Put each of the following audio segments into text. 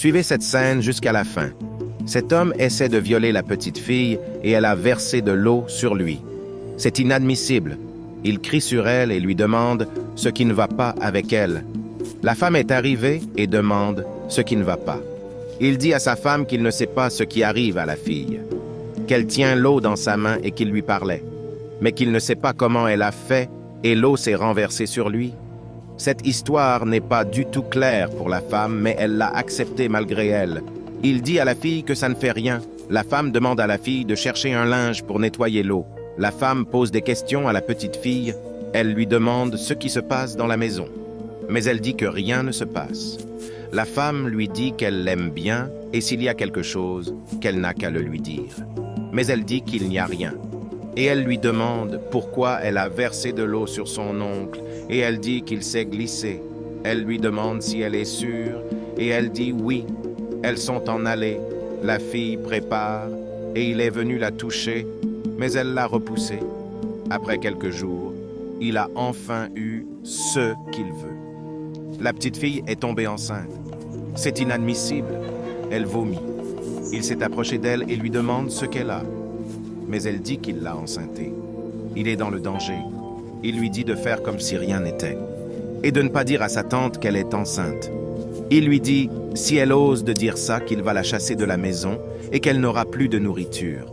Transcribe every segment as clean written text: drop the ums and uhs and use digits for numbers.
Suivez cette scène jusqu'à la fin. Cet homme essaie de violer la petite fille et elle a versé de l'eau sur lui. C'est inadmissible. Il crie sur elle et lui demande ce qui ne va pas avec elle. La femme est arrivée et demande ce qui ne va pas. Il dit à sa femme qu'il ne sait pas ce qui arrive à la fille, qu'elle tient l'eau dans sa main et qu'il lui parlait, mais qu'il ne sait pas comment elle a fait et l'eau s'est renversée sur lui. Cette histoire n'est pas du tout claire pour la femme, mais elle l'a acceptée malgré elle. Il dit à la fille que ça ne fait rien. La femme demande à la fille de chercher un linge pour nettoyer l'eau. La femme pose des questions à la petite fille. Elle lui demande ce qui se passe dans la maison. Mais elle dit que rien ne se passe. La femme lui dit qu'elle l'aime bien et s'il y a quelque chose, qu'elle n'a qu'à le lui dire. Mais elle dit qu'il n'y a rien. Et elle lui demande pourquoi elle a versé de l'eau sur son oncle et elle dit qu'il s'est glissé. Elle lui demande si elle est sûre et elle dit oui. Elles sont en allée. La fille prépare et il est venu la toucher, mais elle l'a repoussé. Après quelques jours, il a enfin eu ce qu'il veut. La petite fille est tombée enceinte. C'est inadmissible. Elle vomit. Il s'est approché d'elle et lui demande ce qu'elle a. Mais elle dit qu'il l'a enceintée. Il est dans le danger. Il lui dit de faire comme si rien n'était et de ne pas dire à sa tante qu'elle est enceinte. Il lui dit, si elle ose de dire ça, qu'il va la chasser de la maison et qu'elle n'aura plus de nourriture.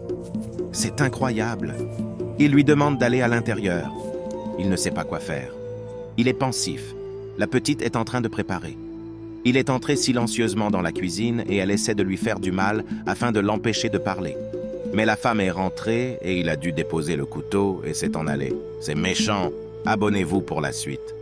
C'est incroyable. Il lui demande d'aller à l'intérieur. Il ne sait pas quoi faire. Il est pensif. La petite est en train de préparer. Il est entré silencieusement dans la cuisine et elle essaie de lui faire du mal afin de l'empêcher de parler. Mais la femme est rentrée et il a dû déposer le couteau et s'est en allé. C'est méchant. Abonnez-vous pour la suite.